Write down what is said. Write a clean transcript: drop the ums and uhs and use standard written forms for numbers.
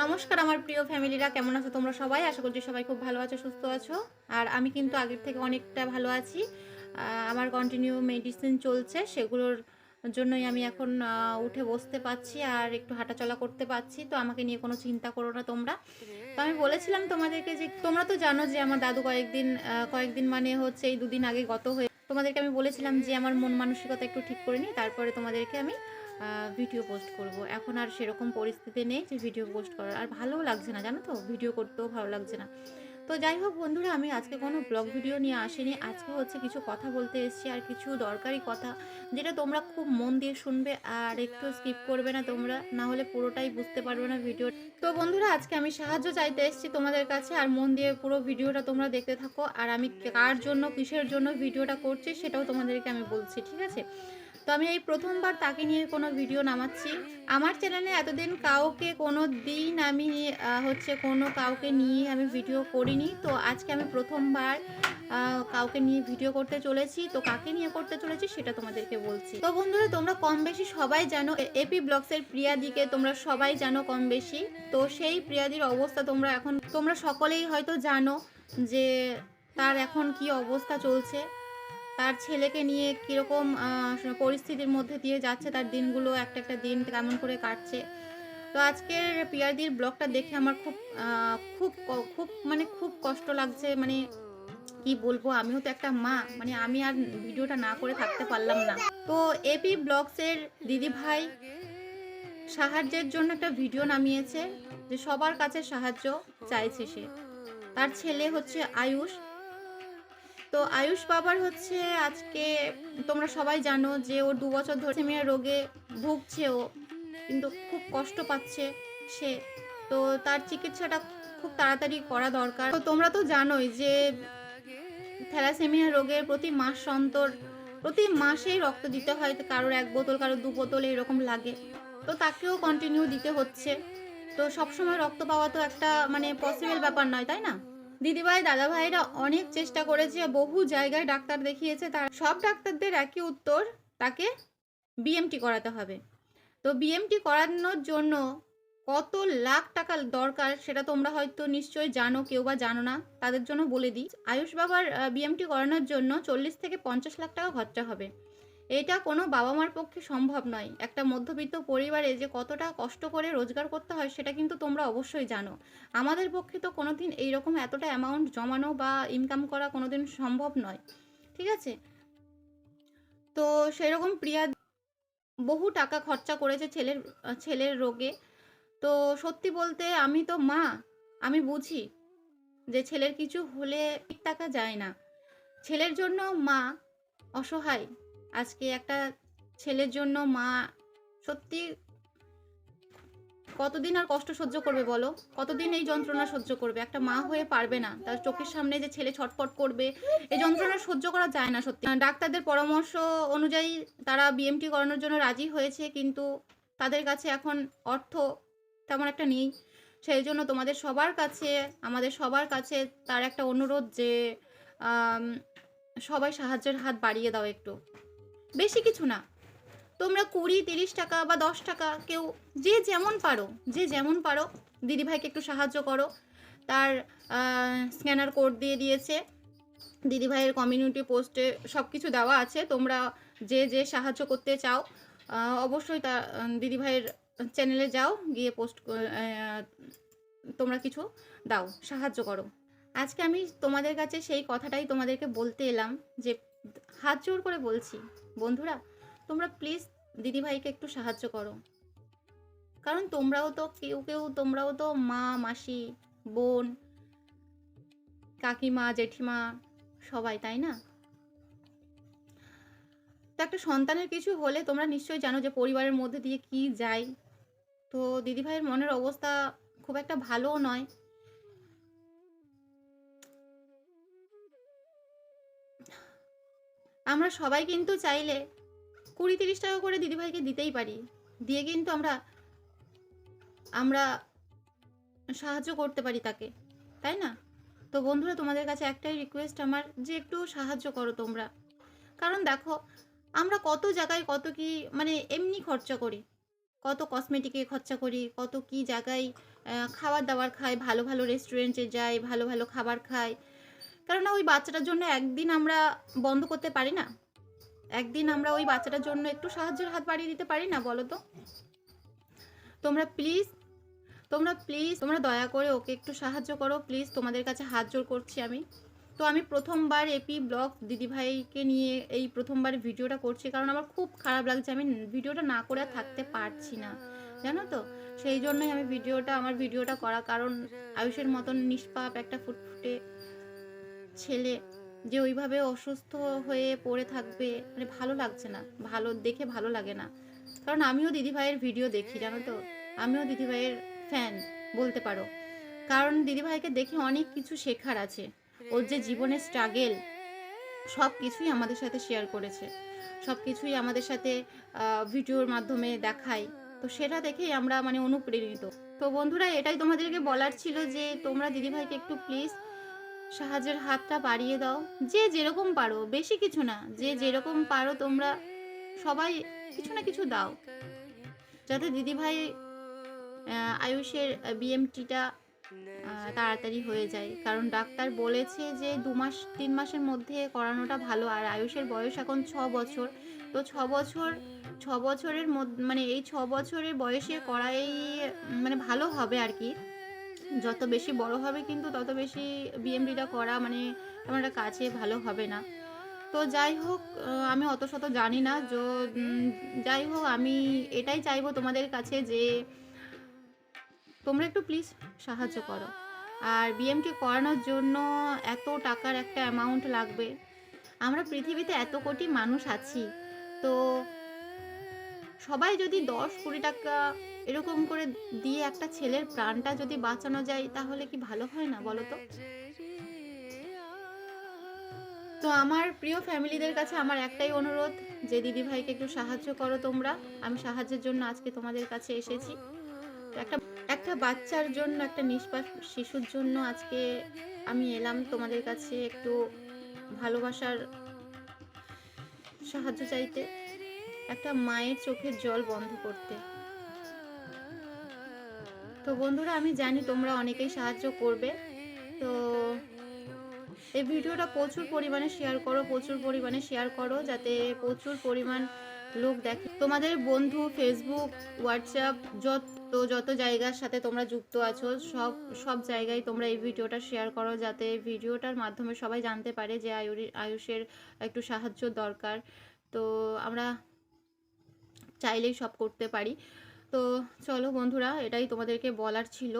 নমস্কার আমার প্রিয় ফ্যামিলিরা, কেমন আছো তোমরা সবাই? আশা করছি সবাই খুব ভালো আছো, সুস্থ আছো। আর আমি কিন্তু আগের থেকে অনেকটা ভালো আছি। আমার কন্টিনিউ মেডিসিন চলছে, সেগুলোর জন্যই আমি এখন উঠে বসতে পারছি আর একটু হাঁটাচলা করতে পারছি। তো আমাকে নিয়ে কোনো চিন্তা করো না তোমরা। তো আমি বলেছিলাম তোমাদেরকে যে তোমরা তো জানো যে আমার দাদু কয়েকদিন মানে হচ্ছে এই দুদিন আগে গত হয়ে। তোমাদেরকে আমি বলেছিলাম যে আমার মন মানসিকতা একটু ঠিক করে নিই, তারপরে তোমাদেরকে আমি ভিডিও পোস্ট করব। এখন আর সেরকম পরিস্থিতি নেই যে ভিডিও পোস্ট করার, আর ভালোও লাগছে না, জানো তো, ভিডিও করতেও ভালো লাগছে না। তো যাই হোক বন্ধুরা, আমি আজকে কোনো ব্লগ ভিডিও নিয়ে আসিনি। আজকে হচ্ছে কিছু কথা বলতে এসেছি, আর কিছু দরকারি কথা, যেটা তোমরা খুব মন দিয়ে শুনবে আর একটু স্কিপ করবে না তোমরা, না হলে পুরোটাই বুঝতে পারবে না ভিডিও। তো বন্ধুরা, আজকে আমি সাহায্য চাইতে এসেছি তোমাদের কাছে, আর মন দিয়ে পুরো ভিডিওটা তোমরা দেখতে থাকো। আর আমি কার জন্য, কিসের জন্য ভিডিওটা করছি সেটাও তোমাদেরকে আমি বলছি, ঠিক আছে? তো আমি এই প্রথমবার তাকে নিয়ে কোনো ভিডিও নামাচ্ছি। আমার চ্যানেলে এতদিন কাউকে কোনো দিন আমি হচ্ছে কোনো কাউকে নিয়ে আমি ভিডিও করিনি। তো আজকে আমি প্রথমবার কাউকে নিয়ে ভিডিও করতে চলেছি। তো কাকে নিয়ে করতে চলেছি সেটা তোমাদেরকে বলছি। তো বন্ধুরা, তোমরা কম বেশি সবাই জানো এপি ব্লগসের প্রিয়াদিকে, তোমরা সবাই জানো কম বেশি। তো সেই প্রিয়াদির অবস্থা তোমরা সকলেই হয়তো জানো যে তার এখন কি অবস্থা চলছে, তার ছেলেকে নিয়ে কীরকম পরিস্থিতির মধ্যে দিয়ে যাচ্ছে, তার দিনগুলো একটা একটা দিন কেমন করে কাটছে। তো আজকের পিয়ারদির ব্লগটা দেখে আমার খুব খুব মানে খুব কষ্ট লাগছে। মানে কি বলবো, আমিও তো একটা মা, মানে আমি আর ভিডিওটা না করে থাকতে পারলাম না। তো এপি ব্লগসের দিদি ভাই সাহায্যের জন্য একটা ভিডিও নামিয়েছে, যে সবার কাছে সাহায্য চাইছে সে। তার ছেলে হচ্ছে আয়ুষ। তো আয়ুষ বাবার হচ্ছে আজকে, তোমরা সবাই জানো যে ওর 2 বছর ধরে সেমিয়া রোগে ভুগছে ও, কিন্তু খুব কষ্ট পাচ্ছে সে। তো তার চিকিৎসাটা খুব তাড়াতাড়ি করা দরকার। তো তোমরা তো জানোই যে থ্যালাসেমিয়া রোগের প্রতি মাসেই রক্ত দিতে হয়, কারোর 1 বোতল, কারোর 2 বোতল এরকম লাগে। তো তাকেও কন্টিনিউ দিতে হচ্ছে। তো সবসময় রক্ত পাওয়া তো একটা মানে পসিবল ব্যাপার নয়, তাই না? দিদিভাই দাদা ভাইরা অনেক চেষ্টা করেছে, বহু জায়গায় ডাক্তার দেখিয়েছে, তার সব ডাক্তারদের একই উত্তর, তাকে বিএমটি করাতে হবে। তো বিএমটি করানোর জন্য কত লাখ টাকা দরকার সেটা তোমরা হয়তো নিশ্চয়ই জানো, কেউ বা জানো না, তাদের জন্য বলে দিই। আয়ুষ বাবার বিএমটি করানোর জন্য 40 থেকে 50 লাখ টাকা খরচা হবে। এটা কোনো বাবা মার পক্ষে সম্ভব নয়। একটা মধ্যবিত্ত পরিবারে যে কতটা কষ্ট করে রোজগার করতে হয় সেটা কিন্তু তোমরা অবশ্যই জানো। আমাদের পক্ষে তো কোনোদিন এইরকম এতটা অ্যামাউন্ট জমানো বা ইনকাম করা কোনোদিন সম্ভব নয়, ঠিক আছে? তো সেরকম প্রিয়া বহু টাকা খরচা করেছে ছেলের রোগে। তো সত্যি বলতে আমি তো মা, আমি বুঝি যে ছেলের কিছু হলে ঠিক টাকা যায় না। ছেলের জন্য মা অসহায়। আজকে একটা ছেলের জন্য মা সত্যি কতদিন আর কষ্ট সহ্য করবে বলো? কতদিন এই যন্ত্রণা সহ্য করবে? একটা মা হয়ে পারবে না। তার চোখের সামনে যে ছেলে ছটফট করবে, এই যন্ত্রণা সহ্য করা যায় না সত্যি। ডাক্তারদের পরামর্শ অনুযায়ী তারা বিএমটি করানোর জন্য রাজি হয়েছে, কিন্তু তাদের কাছে এখন অর্থ তেমন একটা নেই। সেই জন্য আমাদের সবার কাছে তার একটা অনুরোধ যে সবাই সাহায্যের হাত বাড়িয়ে দাও একটু। বেশি কিছু না, তোমরা 20-30 টাকা বা 10 টাকা, কেউ যে যেমন পারো দিদিভাইকে একটু সাহায্য করো। তার স্ক্যানার কোড দিয়ে দিয়েছে, দিদিভাইয়ের কমিউনিটি পোস্টে সব কিছু দেওয়া আছে। তোমরা যে সাহায্য করতে চাও অবশ্যই তা দিদিভাইয়ের চ্যানেলে যাও, গিয়ে পোস্ট তোমরা কিছু দাও, সাহায্য করো। আজকে আমি তোমাদের কাছে সেই কথাটাই তোমাদেরকে বলতে এলাম, যে হাত জোর করে বলছি বন্ধুরা, তোমরা প্লিজ দিদিভাইকে একটু সাহায্য করো। কারণ তোমরাও তো মা, মাসি, বোন, কাকিমা, জেঠিমা সবাই, তাই না? তো একটা সন্তানের কিছু হলে তোমরা নিশ্চয়ই জানো যে পরিবারের মধ্যে দিয়ে কি যায়। তো দিদিভাইয়ের মনের অবস্থা খুব একটা ভালোও নয়। আমরা সবাই কিন্তু চাইলে 20-30 টাকা করে দিদিভাইকে দিতেই পারি, দিয়ে কিন্তু আমরা সাহায্য করতে পারি তাকে, তাই না? তো বন্ধুরা, তোমাদের কাছে একটাই রিকোয়েস্ট আমার, যে একটু সাহায্য করো তোমরা। কারণ দেখো, আমরা কত জায়গায় কত কি মানে এমনি খরচা করি, কত কসমেটিকে খরচা করি, কত কি জায়গায় খাবার দাবার খাই, ভালো ভালো রেস্টুরেন্টে যাই, ভালো ভালো খাবার খাই। কেননা ওই বাচ্চাটার জন্য একদিন আমরা বন্ধ করতে পারি না? একদিন আমরা ওই বাচ্চাটার জন্য একটু সাহায্যের হাত বাড়িয়ে দিতে পারি না বলো তো? তোমরা প্লিজ তোমরা দয়া করে ওকে একটু সাহায্য করো প্লিজ, তোমাদের কাছে হাত জোড় করছি আমি। তো আমি প্রথমবার এপি ব্লগ দিদিভাইকে নিয়ে এই প্রথমবার ভিডিওটা করছি, কারণ আমার খুব খারাপ লাগছে, আমি ভিডিওটা না করে আর থাকতে পারছি না, জানো তো? সেই জন্যই আমি আমার ভিডিওটা করা, কারণ আয়ুষের মতন নিষ্পাপ একটা ফুটফুটে ছেলে যে ওইভাবে অসুস্থ হয়ে পড়ে থাকবে, মানে ভালো লাগছে না, দেখে ভালো লাগে না। কারণ আমিও দিদিভাইয়ের ভিডিও দেখি, জানো তো, আমিও দিদিভাইয়ের ফ্যান বলতে পারো। কারণ দিদিভাইকে দেখে অনেক কিছু শেখার আছে। ওর যে জীবনের স্ট্রাগেল সব কিছুই আমাদের সাথে শেয়ার করেছে, সব কিছুই আমাদের সাথে ভিডিওর মাধ্যমে দেখায়। তো সেটা দেখেই আমরা মানে অনুপ্রেরিত। তো বন্ধুরা, এটাই তোমাদেরকে বলার ছিল যে তোমরা দিদিভাইকে একটু প্লিজ সাহায্যের হাতটা বাড়িয়ে দাও, যে যেরকম পারো, বেশি কিছু না, যে যেরকম পারো তোমরা সবাই কিছু না কিছু দাও, যাতে দিদিভাই আয়ুষের বিএমটিটা তাড়াতাড়ি হয়ে যায়। কারণ ডাক্তার বলেছে যে 2-3 মাসের মধ্যে করানোটা ভালো। আর আয়ুষের বয়স এখন 6 বছর। তো 6 বছরের মধ্যে মানে এই 6 বছরের বয়সে করাই মানে ভালো হবে আর কি। যত বেশি বড় হবে কিন্তু তত বেশি বিএমডিটা করা মানে তেমন একটা কাছে ভালো হবে না। তো যাই হোক, আমি অত শত জানি না। যাই হোক, আমি এটাই চাইবো তোমাদের কাছে যে তোমরা একটু প্লিজ সাহায্য করো। আর বিএমটি করানোর জন্য এত টাকার একটা অ্যামাউন্ট লাগবে। আমরা পৃথিবীতে এত কোটি মানুষ আছি, তো সবাই যদি 10-20 টাকা এরকম করে দিয়ে একটা ছেলের প্রাণটা যদি বাঁচানো যায়, তাহলে কি ভালো হয় না বলো তো? তো আমার প্রিয় ফ্যামিলিদের কাছে আমার একটাই অনুরোধ যে দিদিভাইকে একটু সাহায্য করো তোমরা। আমি সাহায্যের জন্য আজকে তোমাদের কাছে এসেছি। একটা একটা বাচ্চার জন্য, একটা নিষ্পাপ শিশুর জন্য আজকে আমি এলাম তোমাদের কাছে একটু ভালোবাসার সাহায্য চাইতে, একটা মায়ের চোখের জল বন্ধ করতে। তো বন্ধুরা, আমি জানি তোমরা অনেকেই সাহায্য করবে। তো এই ভিডিওটা প্রচুর পরিমাণে শেয়ার করো যাতে প্রচুর পরিমাণ লোক দেখে। তোমাদের বন্ধু, ফেসবুক, হোয়াটসঅ্যাপ, যত জায়গার সাথে তোমরা যুক্ত আছো, সব জায়গায় তোমরা এই ভিডিওটা শেয়ার করো, যাতে ভিডিওটার মাধ্যমে সবাই জানতে পারে যে আয়ুষের একটু সাহায্য দরকার। তো আমরা চাইলেই সব করতে পারি। তো চলো বন্ধুরা, এটাই তোমাদেরকে বলার ছিল।